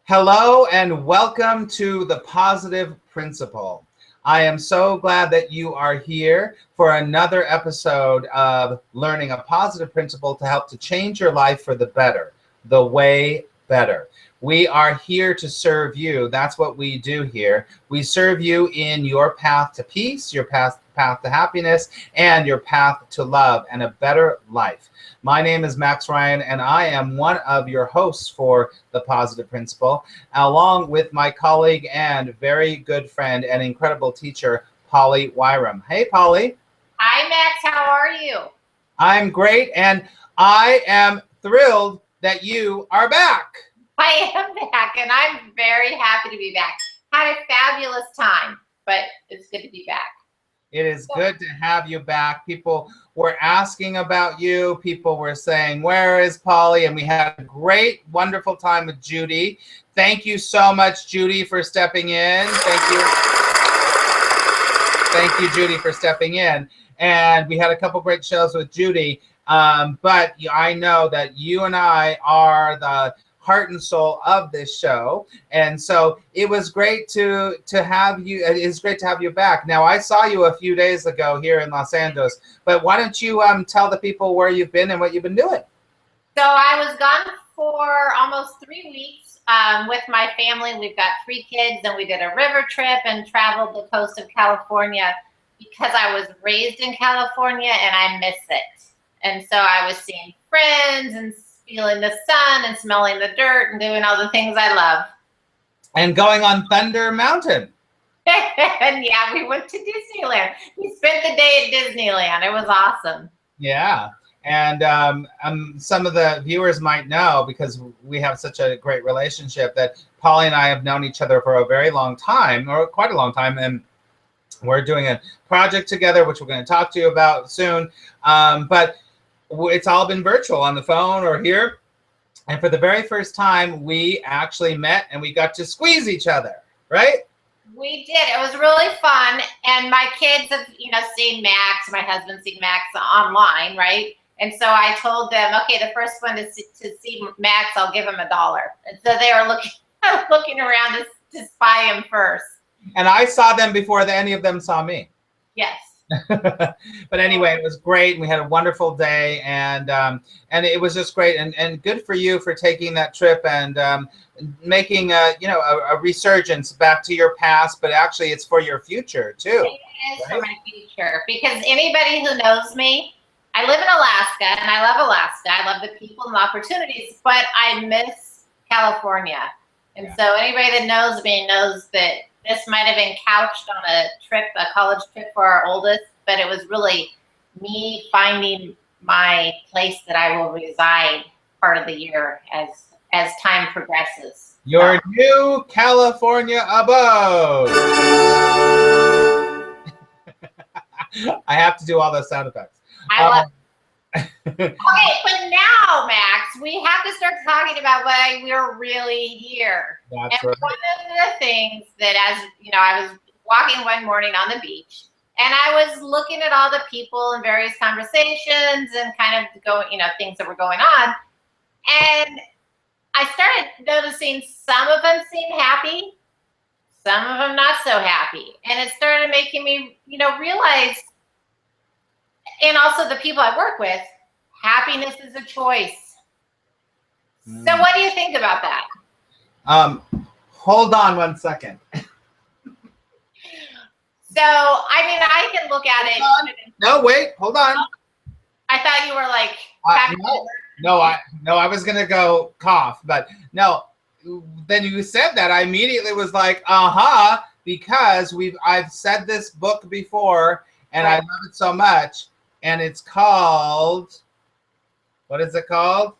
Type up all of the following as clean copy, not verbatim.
Hello and welcome to The Positive Principle. I am so glad that you are here for another episode of Learning a Positive Principle to help to change your life for the better, the way better. We are here to serve you. That's what we do here. We serve you in your path to peace, your path to happiness, and your path to love and a better life. My name is Max Ryan, and I am one of your hosts for The Positive Principle, along with my colleague and very good friend and incredible teacher, Polly Wyram. Hey, Polly. Hi, Max. How are you? I'm great, and I am thrilled that you are back. I am back, and I'm very happy to be back. Had a fabulous time, but it's good to be back. It is good to have you back. People were asking about you. People were saying, where is Polly? And we had a great, wonderful time with Judy. Thank you so much, Judy, for stepping in. Thank you. Thank you, Judy, for stepping in. And we had a couple great shows with Judy. But I know that you and I are the heart and soul of this show, and so it was great to have you. It's great to have you back. Now, I saw you a few days ago here in Los Angeles, but why don't you tell the people where you've been and what you've been doing? So I was gone for almost 3 weeks with my family. We've got 3 kids, and we did a river trip and traveled the coast of California because I was raised in California and I miss it. And so I was seeing friends and feeling the sun and smelling the dirt and doing all the things I love. And going on Thunder Mountain. And yeah, we went to Disneyland. We spent the day at Disneyland. It was awesome. Yeah. And some of the viewers might know, because we have such a great relationship, that Polly and I have known each other for a very long time, or quite a long time. And we're doing a project together, which we're going to talk to you about soon. But it's all been virtual, on the phone or here. And for the very first time, we actually met and we got to squeeze each other, right? We did. It was really fun. And my kids have, seen Max, my husband's seen Max online, right? And so I told them, okay, the first one to see Max, I'll give him $1. And so they were looking around to spy him first. And I saw them before any of them saw me. Yes. But anyway, it was great. We had a wonderful day, and it was just great, and good for you for taking that trip and making a resurgence back to your past, but actually it's for your future too. It is for my future, because anybody who knows me, I live in Alaska and I love Alaska. I love the people and the opportunities, but I miss California. And so anybody that knows me knows that this might have been couched on a college trip for our oldest, but it was really me finding my place that I will reside part of the year as time progresses. Your new California abode. I have to do all those sound effects. I love Okay, but now, Max, we have to start talking about why we're really here. That's and right. One of the things that, I was walking one morning on the beach, and I was looking at all the people and various conversations and kind of things that were going on. And I started noticing some of them seemed happy, some of them not so happy. And it started making me, realize, and also the people I work with, happiness is a choice. So what do you think about that? Hold on one second. So, I can look at it. No, wait, hold on. I thought you were like, I was going to go cough, but no, then you said that, I immediately was like, because I've said this book before, and right. I love it so much, and it's called, what is it called?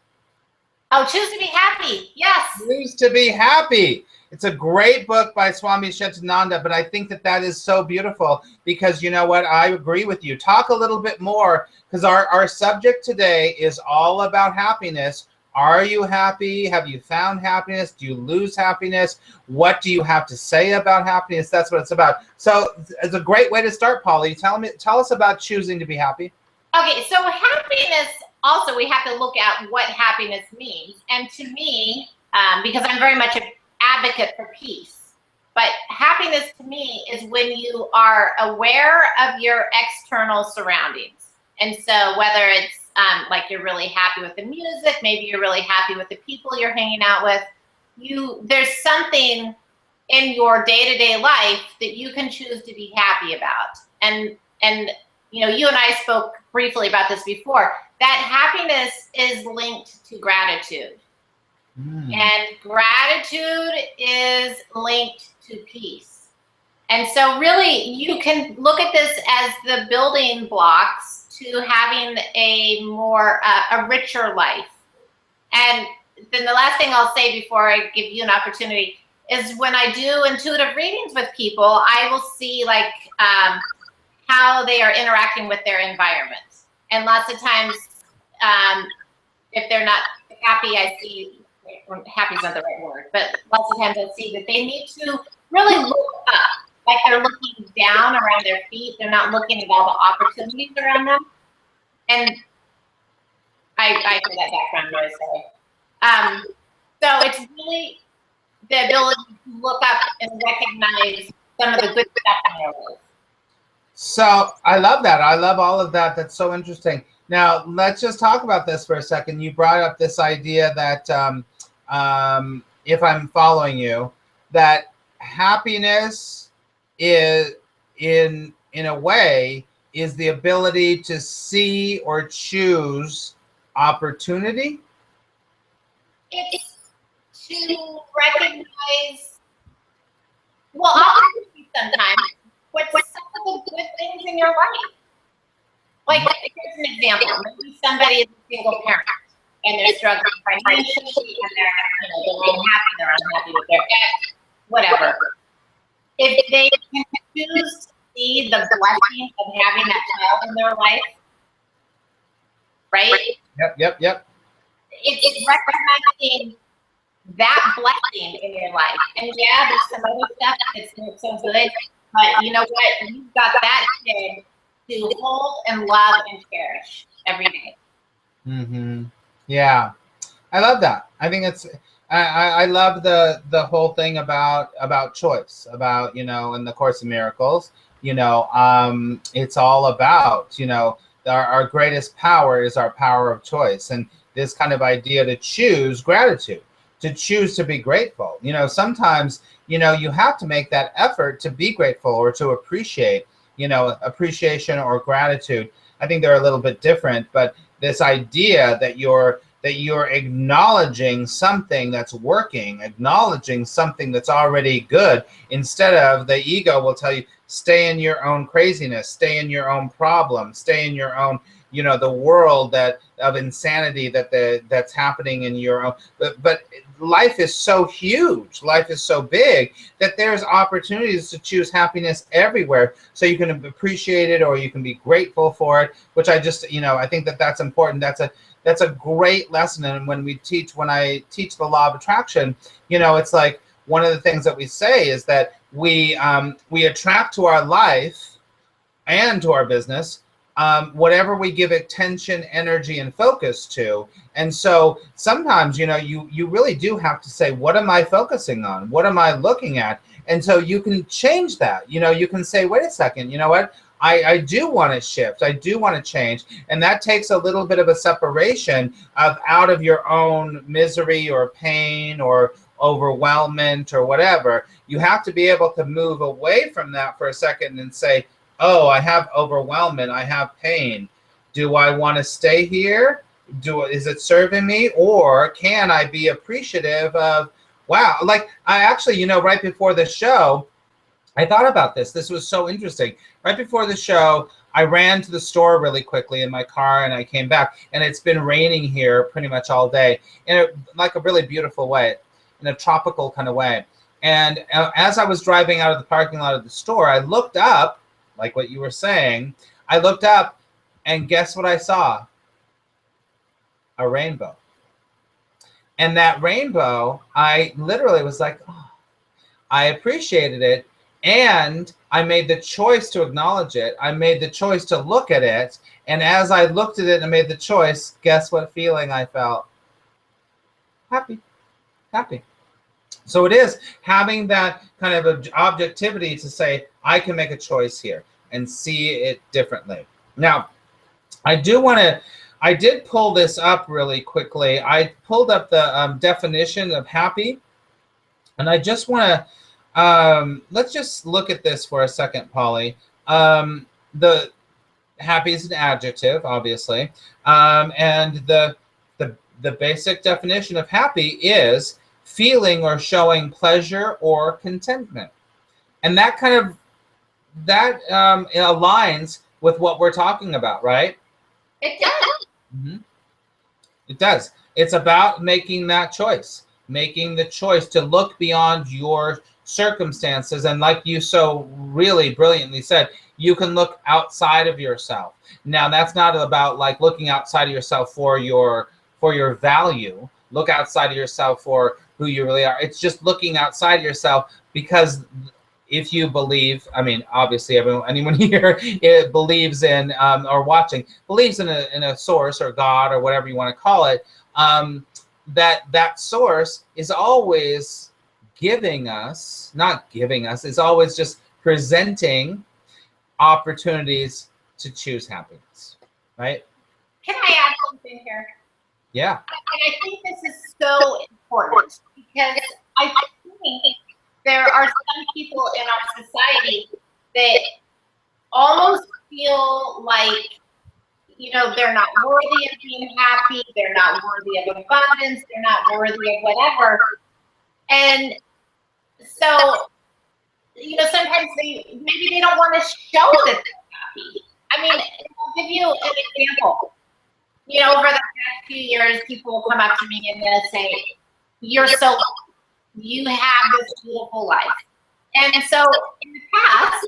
Oh, Choose to be Happy. Yes. Choose to be Happy. It's a great book by Swami Shantananda, but I think that is so beautiful, because you know what? I agree with you. Talk a little bit more, because our subject today is all about happiness. Are you happy? Have you found happiness? Do you lose happiness? What do you have to say about happiness? That's what it's about. So it's a great way to start, Polly. Tell us about choosing to be happy. Okay, so happiness, also we have to look at what happiness means. And to me, because I'm very much an advocate for peace. But happiness to me is when you are aware of your external surroundings. And so whether it's like you're really happy with the music, maybe you're really happy with the people you're hanging out with, there's something in your day-to-day life that you can choose to be happy about. And you know, you and I spoke briefly about this before, that happiness is linked to gratitude. And gratitude is linked to peace. And so really you can look at this as the building blocks to having a more, a richer life. And then the last thing I'll say before I give you an opportunity is when I do intuitive readings with people, I will see like how they are interacting with their environment. And lots of times, if they're not happy, I see, happy is not the right word, but lots of times I see that they need to really look up, like they're looking down around their feet. They're not looking at all the opportunities around them. And I hear that background noise, sorry. So it's really the ability to look up and recognize some of the good stuff in their life. So I love that. I love all of that. That's so interesting. Now, let's just talk about this for a second. You brought up this idea that, if I'm following you, that happiness is, in a way, is the ability to see or choose opportunity? It's to recognize, well, opportunity sometimes, what's some of the good things in your life. Like, here's an example. Maybe somebody is a single parent and they're struggling financially and they're unhappy, they're unhappy with their ex, whatever. If they can choose to see the blessing of having that child in their life, right? Yep. It's recognizing that blessing in your life. And yeah, there's some other stuff that's not so good, but you know what? You've got that kid to hold and love and cherish every day. Mm-hmm. Yeah, I love that. I think it's, I love the whole thing about choice, about, you know, in the Course in Miracles, you know, it's all about, you know, our greatest power is our power of choice. And this kind of idea to choose gratitude, to choose to be grateful. You know, sometimes, you know, you have to make that effort to be grateful or to appreciate, you know, appreciation or gratitude. I think they're a little bit different, but this idea that you're acknowledging something that's working, acknowledging something that's already good, instead of the ego will tell you, stay in your own craziness, stay in your own problem, stay in your own, you know, the world of insanity that's happening in your own. But life is so huge, life is so big, that there's opportunities to choose happiness everywhere. So you can appreciate it or you can be grateful for it, which I just, you know, I think that's important. That's a great lesson. And when I teach the law of attraction, you know, it's like one of the things that we say is that we attract to our life and to our business whatever we give attention, energy, and focus to. And so sometimes, you know, you really do have to say, what am I focusing on? What am I looking at? And so you can change that. You know, you can say, wait a second, you know what? I do want to shift. I do want to change. And that takes a little bit of a separation out of your own misery or pain or overwhelmment or whatever. You have to be able to move away from that for a second and say, oh, I have overwhelmment, I have pain. Do I want to stay here? Is it serving me? Or can I be appreciative of, wow, like I actually, you know, right before the show, I thought about this. This was so interesting. Right before the show, I ran to the store really quickly in my car and I came back, and it's been raining here pretty much all day in like a really beautiful way, in a tropical kind of way. And as I was driving out of the parking lot of the store, I looked up, like what you were saying, I looked up and guess what I saw? A rainbow. And that rainbow, I literally was like, oh, I appreciated it. And I made the choice to acknowledge it. I made the choice to look at it. And as I looked at it and made the choice, guess what feeling I felt? Happy. Happy. So it is having that kind of objectivity to say, I can make a choice here and see it differently. Now, I did pull this up really quickly. I pulled up the definition of happy, and I just want to, let's just look at this for a second, Polly. The happy is an adjective, obviously, and the basic definition of happy is feeling or showing pleasure or contentment, and that aligns with what we're talking about, right? It does. Mm-hmm. It does. It's about making that choice, making the choice to look beyond your circumstances. And like you so really brilliantly said, you can look outside of yourself. Now, that's not about like looking outside of yourself for your value. Look outside of yourself for who you really are. It's just looking outside yourself, because if you believe, I mean, obviously anyone here believes in or watching believes in a source or God or whatever you want to call it, that source is always is always just presenting opportunities to choose happiness, right? Can I add something here? Yeah. And I think this is so important, because I think there are some people in our society that almost feel like, they're not worthy of being happy, they're not worthy of abundance, they're not worthy of whatever. And so, sometimes maybe they don't want to show that they're happy. I mean, I'll give you an example. Over the past few years, people will come up to me and they'll say, "You're so lucky. You have this beautiful life." And so in the past,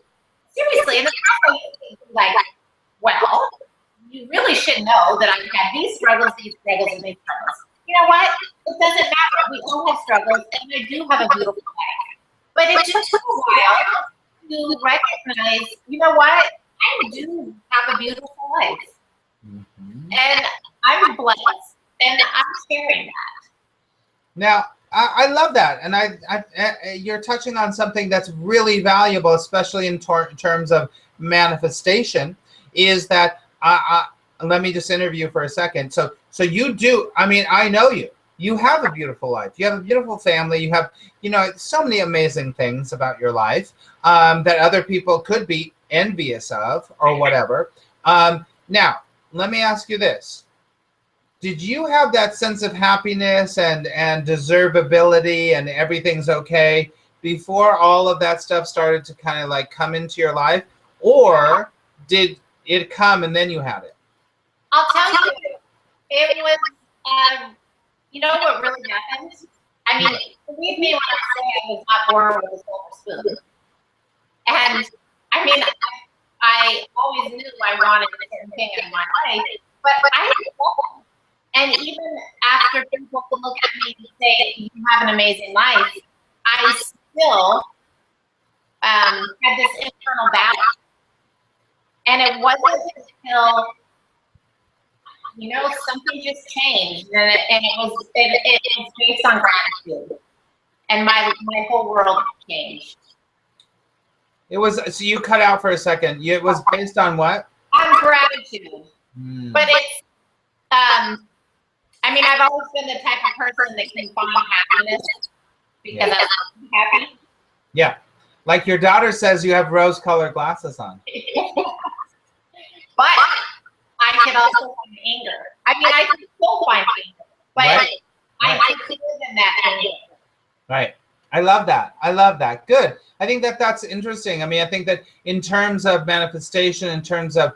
seriously, I used to be like, well, you really should know that I've had these struggles, and these struggles. You know what? It doesn't matter. We all have struggles, and I do have a beautiful life. But it just took a while to recognize, you know what? I do have a beautiful life. Mm-hmm. And I'm blessed, and I'm sharing that. Now, I love that, and you're touching on something that's really valuable, especially in terms of manifestation. Is that let me just interview for a second. So you do. I mean, I know you. You have a beautiful life. You have a beautiful family. You have, so many amazing things about your life that other people could be envious of or whatever. Now, let me ask you this. Did you have that sense of happiness and deservability and everything's okay before all of that stuff started to kind of like come into your life? Or did it come and then you had it? I'll tell you, it was, what really happened? I mean, believe me when I say I was not born with a silver spoon. And I mean, I always knew I wanted a certain thing in my life, but I had trouble. And even after people look at me and say, "You have an amazing life," I still had this internal battle. And it wasn't until, something just changed, and it was based on gratitude, and my whole world changed. It was, so you cut out for a second. It was based on what? On gratitude. But it's, I mean, I've always been the type of person that can find happiness because I'm happy. Yeah. Like your daughter says, you have rose-colored glasses on. But I can also find anger. I mean, I can still find anger, but I can live in that anger. Right. I love that. I love that. Good. I think that's interesting. I mean, I think that in terms of manifestation, in terms of,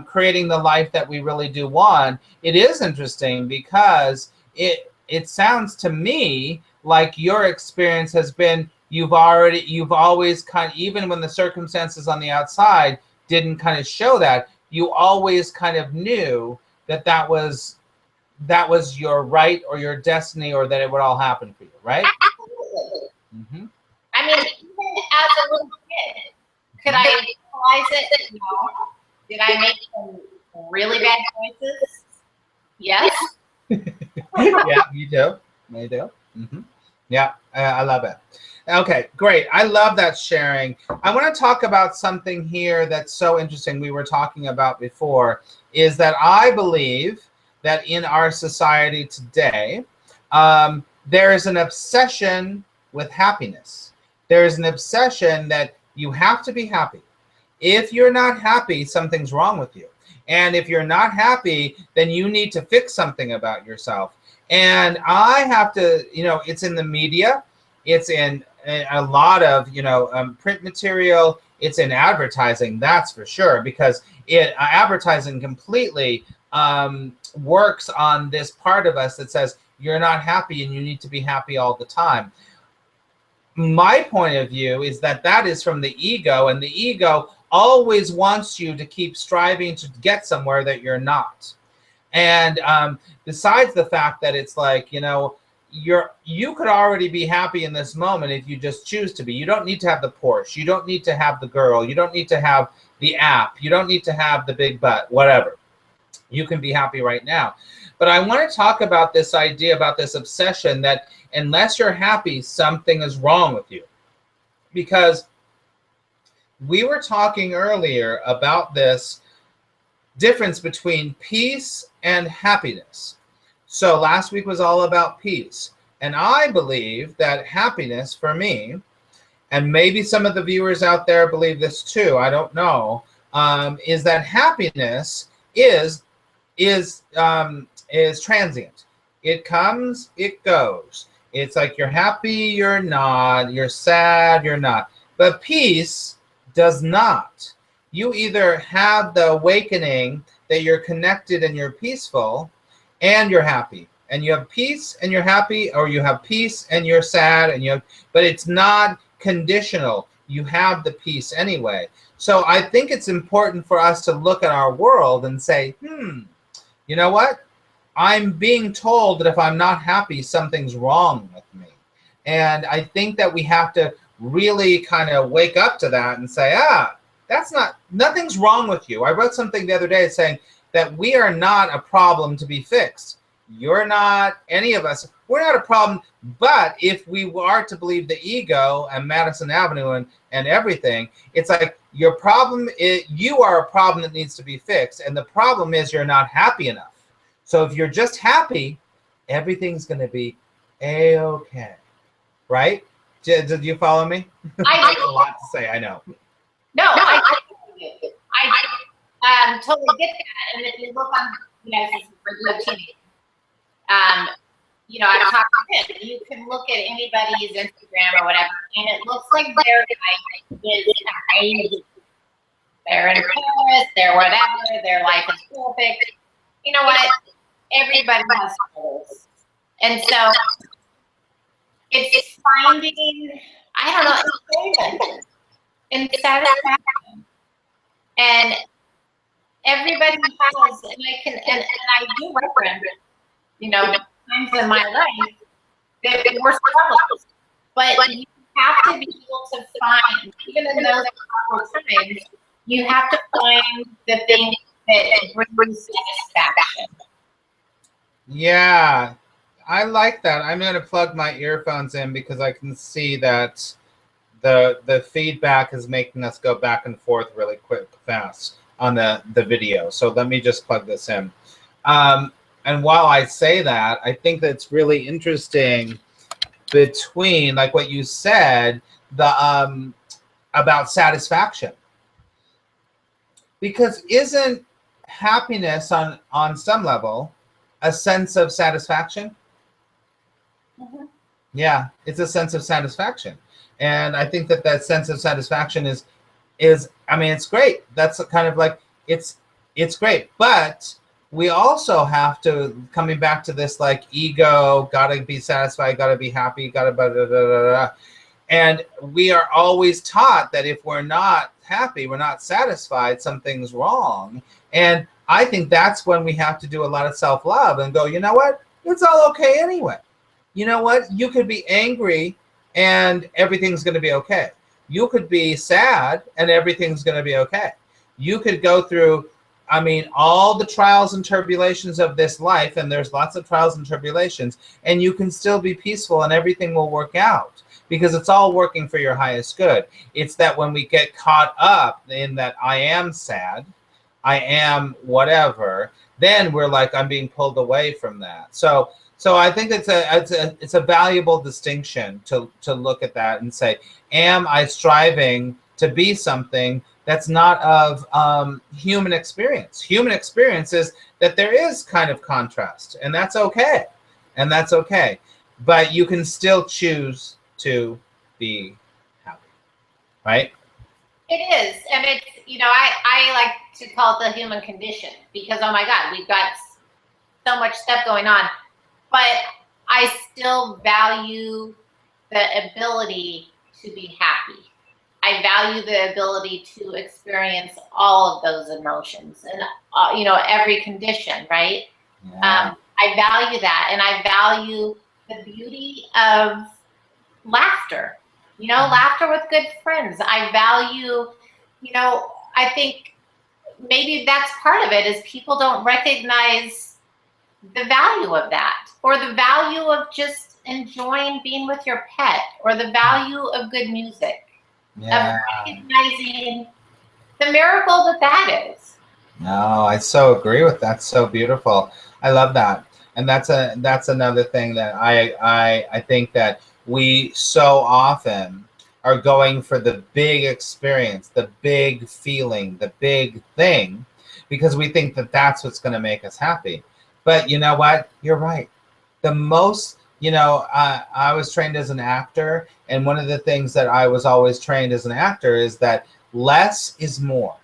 creating the life that we really do want, it is interesting because it sounds to me like your experience has been, you've always kind of, even when the circumstances on the outside didn't kind of show that, you always kind of knew that was your right or your destiny, or that it would all happen for you, right? Absolutely. Mm-hmm. I mean, even as a little kid, could I realize it? No. Did I make some really bad choices? Yes. Yeah, you do. You do. Mm-hmm. Yeah, I love it. Okay, great. I love that sharing. I want to talk about something here that's so interesting we were talking about before, is that I believe that in our society today, there is an obsession with happiness. There is an obsession that you have to be happy. If you're not happy, something's wrong with you. And if you're not happy, then you need to fix something about yourself. And I have to, it's in the media, it's in a lot of, print material, it's in advertising, that's for sure, because advertising completely works on this part of us that says you're not happy and you need to be happy all the time. My point of view is that is from the ego, and the ego always wants you to keep striving to get somewhere that you're not. And besides the fact that it's like, you could already be happy in this moment if you just choose to be. You don't need to have the Porsche. You don't need to have the girl. You don't need to have the app. You don't need to have the big butt, whatever. You can be happy right now. But I want to talk about this idea, about this obsession that unless you're happy, something is wrong with you. Because we were talking earlier about this difference between peace and happiness. So last week was all about peace. And I believe that happiness for me, and maybe some of the viewers out there believe this too, I don't know, is that happiness is transient. It comes, it goes. It's like you're happy, you're not, you're sad, you're not. But peace does not. You either have the awakening that you're connected and you're peaceful and you're happy. And you have peace and you're happy, or you have peace and you're sad, but it's not conditional. You have the peace anyway. So I think it's important for us to look at our world and say, you know what? I'm being told that if I'm not happy, something's wrong with me. And I think that we have to really kind of wake up to that and say, nothing's wrong with you. I wrote something the other day saying that we are not a problem to be fixed. You're not, any of us, we're not a problem. But if we are to believe the ego and Madison Avenue and everything, it's like your problem is, you are a problem that needs to be fixed. And the problem is you're not happy enough. So if you're just happy, everything's going to be A-okay. Right? Did you follow me? I have a lot to say, I know. No, I totally get that. And if you look on, for teenagers, I've talked to him. You can look at anybody's Instagram or whatever, and it looks like their life is amazing. They're in Paris, they're whatever, their life is perfect. You know what? Everybody has goals. And so it's finding, I don't know, enjoyment and satisfaction. And everybody has, and I do reference, times in my life that were struggles. But you have to be able to find, even in those struggle times, you have to find the thing that brings satisfaction. Yeah, I like that. I'm going to plug my earphones in because I can see that the feedback is making us go back and forth really fast on the video. So let me just plug this in. And while I say that, I think that's really interesting between, like what you said, about satisfaction. Because isn't happiness on some level a sense of satisfaction? Mm-hmm. Yeah, it's a sense of satisfaction. And I think that sense of satisfaction is it's great. That's kind of like, it's great. But we also have to, coming back to this like ego, gotta be satisfied, gotta be happy, gotta blah, blah, blah, blah, blah. And we are always taught that if we're not happy, we're not satisfied, something's wrong. And I think that's when we have to do a lot of self-love and go, you know what? It's all okay anyway. You know what? You could be angry and everything's going to be okay. You could be sad and everything's going to be okay. You could go through I mean, all the trials and tribulations of this life, and there's lots of trials and tribulations, and you can still be peaceful and everything will work out because it's all working for your highest good. It's that when we get caught up in that I am sad, I am whatever, then we're like, I'm being pulled away from that. So I think it's a valuable distinction to look at that and say, am I striving to be something that's not of human experience? Human experience is that there is kind of contrast, and that's okay. And that's okay. But you can still choose to be happy, right? It is. And it's, I like to call it the human condition because, oh my God, we've got so much stuff going on. But I still value the ability to be happy. I value the ability to experience all of those emotions and, every condition, right? Yeah. I value that. And I value the beauty of laughter, laughter with good friends. I value, I think maybe that's part of it is people don't recognize the value of that or the value of just enjoying being with your pet or the value of good music. Yeah. Of recognizing the miracle that is. No, I so agree with that. So beautiful. I love that. And that's another thing that I think that we so often are going for the big experience, the big feeling, the big thing, because we think that that's what's going to make us happy. But you know what? You're right. The most, I was trained as an actor, and one of the things that I was always trained as an actor is that less is more.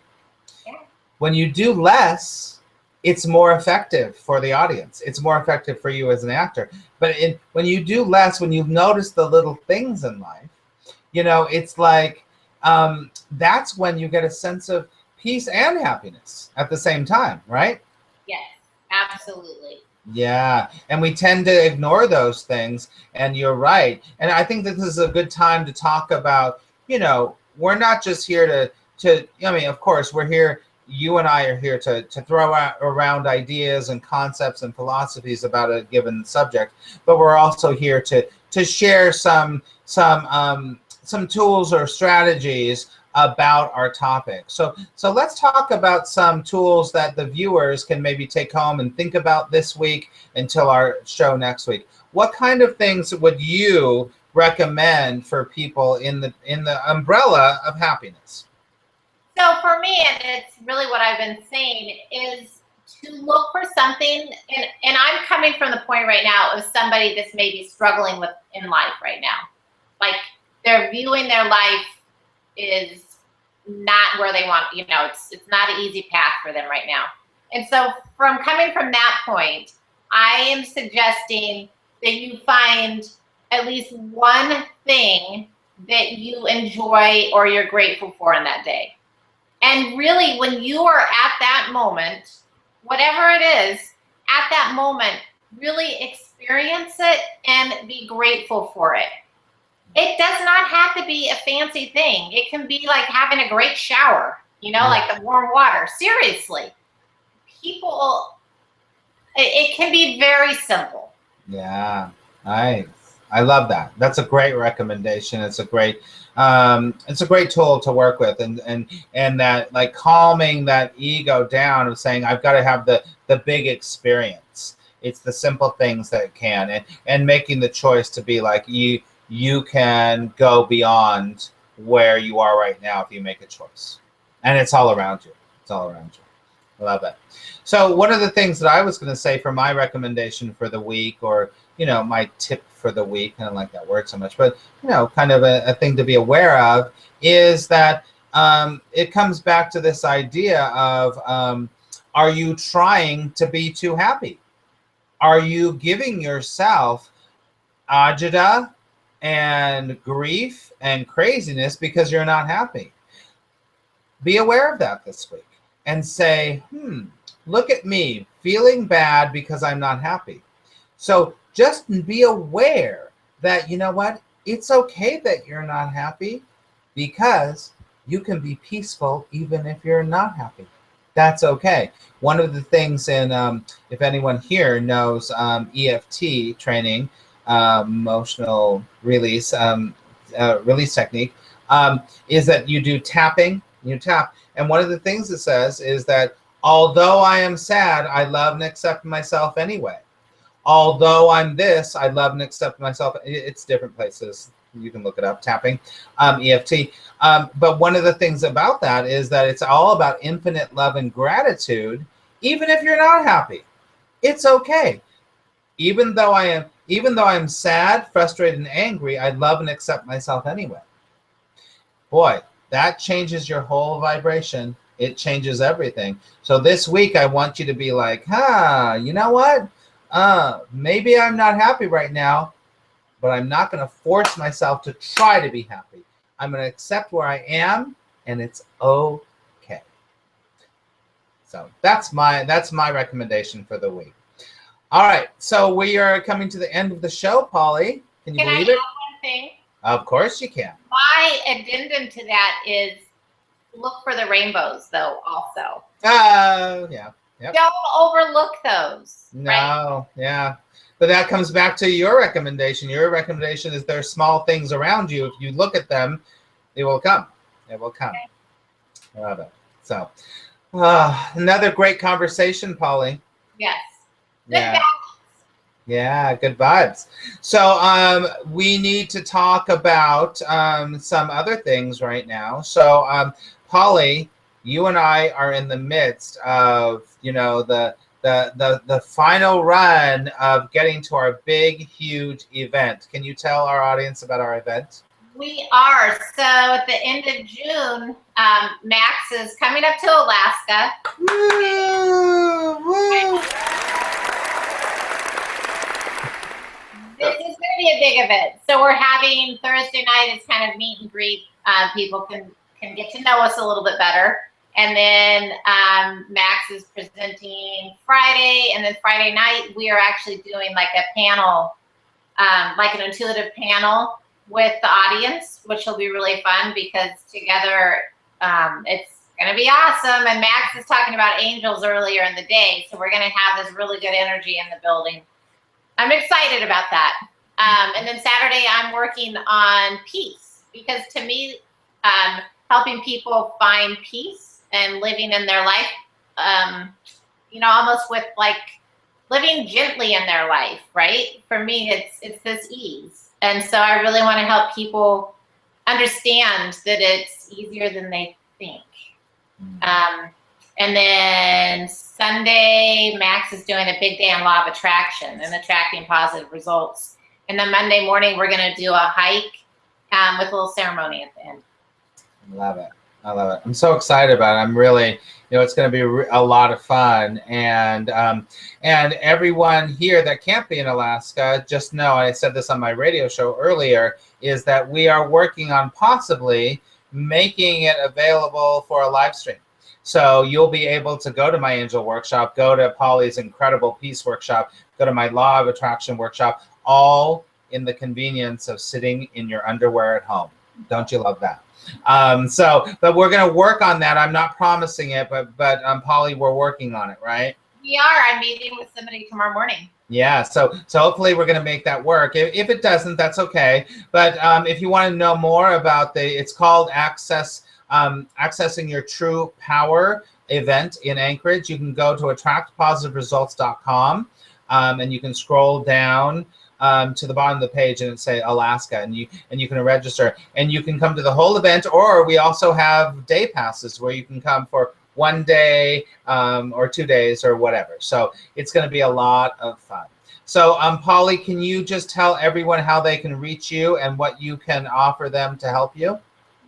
Yeah. When you do less, it's more effective for the audience. It's more effective for you as an actor. But when you do less, when you notice the little things in life, it's like that's when you get a sense of peace and happiness at the same time, right? Yes, absolutely. Yeah, and we tend to ignore those things, and you're right. And I think that this is a good time to talk about, we're not just here to I mean, of course, we're here, you and I are here to throw around ideas and concepts and philosophies about a given subject, but we're also here to share some tools or strategies about our topic. So let's talk about some tools that the viewers can maybe take home and think about this week until our show next week. What kind of things would you recommend for people in the umbrella of happiness? So for me, and it's really what I've been saying, is to look for something, and I'm coming from the point right now of somebody that's maybe struggling with in life right now. Like they're viewing their life is not where they want, it's not an easy path for them right now. And so coming from that point, I am suggesting that you find at least one thing that you enjoy or you're grateful for in that day. And really, when you are at that moment, whatever it is, at that moment, really experience it and be grateful for it. It does not have to be a fancy thing. It can be like having a great shower, like the warm water. Seriously. People, it can be very simple. Yeah, nice. I love that. That's a great recommendation. It's a great tool to work with, and that like calming that ego down of saying I've got to have the big experience. It's the simple things that can, and making the choice to be like you can go beyond where you are right now if you make a choice, and it's all around you. It's all around you. I love that. So one of the things that I was going to say for my recommendation for the week, or my tip for the week, I don't like that word so much, but kind of a thing to be aware of, is that it comes back to this idea of are you trying to be too happy? Are you giving yourself agita and grief and craziness because you're not happy? Be aware of that this week and say, look at me feeling bad because I'm not happy. So just be aware that, it's okay that you're not happy, because you can be peaceful even if you're not happy. That's okay. One of the things if anyone here knows EFT training, emotional release, release technique, is that you do tapping, you tap. And one of the things it says is that although I am sad, I love and accept myself anyway. Although I'm this, I love and accept myself. It's different places. You can look it up, tapping, EFT. But one of the things about that is that it's all about infinite love and gratitude, even if you're not happy. It's okay. Even though I'm sad, frustrated, and angry, I love and accept myself anyway. Boy, that changes your whole vibration. It changes everything. So this week, I want you to be like, you know what? Maybe I'm not happy right now, but I'm not going to force myself to try to be happy. I'm going to accept where I am, and it's okay. So that's my recommendation for the week. All right, so we are coming to the end of the show, Polly. Can you believe it? Can I add one thing? Of course you can. My addendum to that is look for the rainbows, though, also. Yeah. Yep. Don't overlook those. No, right? Yeah. But that comes back to your recommendation. Your recommendation is there's small things around you. If you look at them, they will come. They will come. Okay. I love it. So, another great conversation, Polly. Yes. Yeah. Yeah, good vibes. So we need to talk about some other things right now. So Polly, you and I are in the midst of, the final run of getting to our big, huge event. Can you tell our audience about our event? We are. So at the end of June, Max is coming up to Alaska. Woo, woo. This is going to be a big event. So we're having Thursday night is kind of meet and greet. People can get to know us a little bit better. And then Max is presenting Friday. And then Friday night, we are actually doing like a panel, like an intuitive panel with the audience, which will be really fun because together it's going to be awesome. And Max is talking about angels earlier in the day. So we're going to have this really good energy in the building. I'm excited about that. And then Saturday, I'm working on peace because to me, helping people find peace and living in their life, almost with like living gently in their life, right? For me, it's this ease. And so I really want to help people understand that it's easier than they think. And then Sunday, Max is doing a big day on law of attraction and attracting positive results. And then Monday morning, we're going to do a hike with a little ceremony at the end. I love it. I'm so excited about it. I'm really, it's going to be a lot of fun. And everyone here that can't be in Alaska, just know, I said this on my radio show earlier, is that we are working on possibly making it available for a live stream. So you'll be able to go to my angel workshop, go to Polly's incredible peace workshop, go to my law of attraction workshop, all in the convenience of sitting in your underwear at home. Don't you love that? But we're going to work on that. I'm not promising it, but Polly, we're working on it, right? We are. I'm meeting with somebody tomorrow morning. Yeah, so hopefully we're going to make that work. If it doesn't, that's okay. But if you want to know more about it's called Accessing Your True Power event in Anchorage, you can go to attractpositiveresults.com and you can scroll down to the bottom of the page and it say Alaska, and you can register and you can come to the whole event, or we also have day passes where you can come for 1 day or 2 days or whatever. So it's going to be a lot of fun. So Polly, can you just tell everyone how they can reach you and what you can offer them to help you?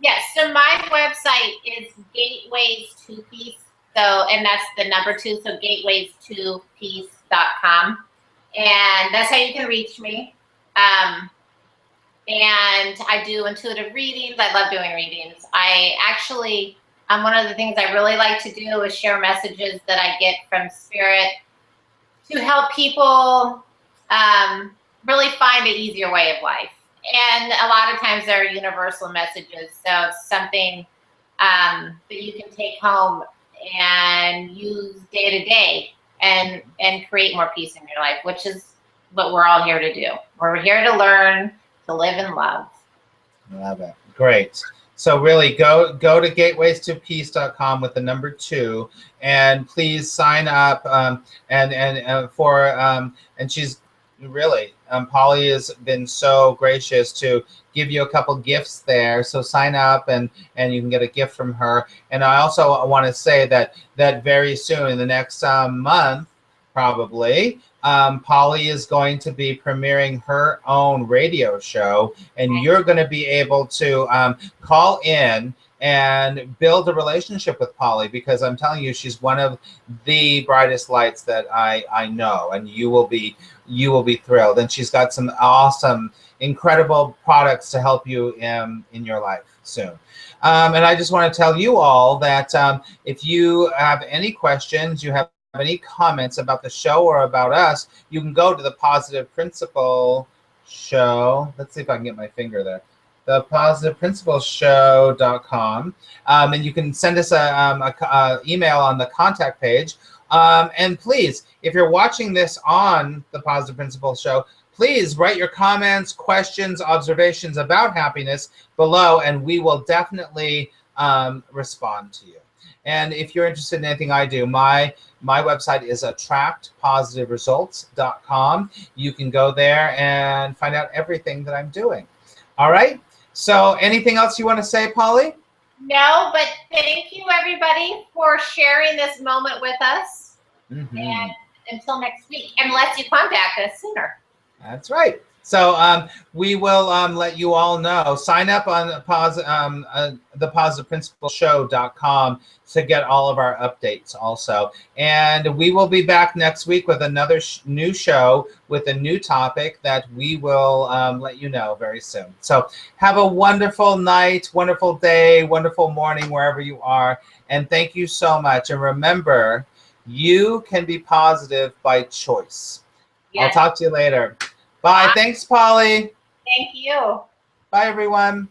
Yes, so my website is Gateways to Peace. So, and that's the number 2, so gateways2peace.com. And that's how you can reach me. And I do intuitive readings. I love doing readings. One of the things I really like to do is share messages that I get from Spirit to help people really find an easier way of life. And a lot of times they're universal messages. So it's something that you can take home and use day to day and create more peace in your life, which is what we're all here to do. We're here to learn, to live and love. Love it. Great. So really go to gateways2peace.com with the number 2, and please sign up. And she's really, Polly has been so gracious to give you a couple gifts there. So sign up and you can get a gift from her. And I also want to say that very soon, in the next month, probably, Polly is going to be premiering her own radio show, and you're going to be able to call in and build a relationship with Polly, because I'm telling you, she's one of the brightest lights that I know, and you will be thrilled. And she's got some awesome, incredible products to help you in your life soon. And I just want to tell you all that if you have any questions, you have any comments about the show or about us, you can go to the Positive Principal Show. Let's see if I can get my finger there. thepositiveprincipalshow.com, and you can send us a email on the contact page. And please, if you're watching this on the Positive Principal Show, please write your comments, questions, observations about happiness below, and we will definitely respond to you. And if you're interested in anything I do, my website is attractpositiveresults.com. You can go there and find out everything that I'm doing. All right. So anything else you want to say, Polly? No, but thank you, everybody, for sharing this moment with us. Mm-hmm. And until next week, unless you contact us sooner. That's right. So we will let you all know. Sign up on thepositiveprincipalshow.com to get all of our updates also. And we will be back next week with another new show with a new topic that we will let you know very soon. So have a wonderful night, wonderful day, wonderful morning, wherever you are. And thank you so much. And remember, you can be positive by choice. Yes. I'll talk to you later. Bye. Thanks, Polly. Thank you. Bye, everyone.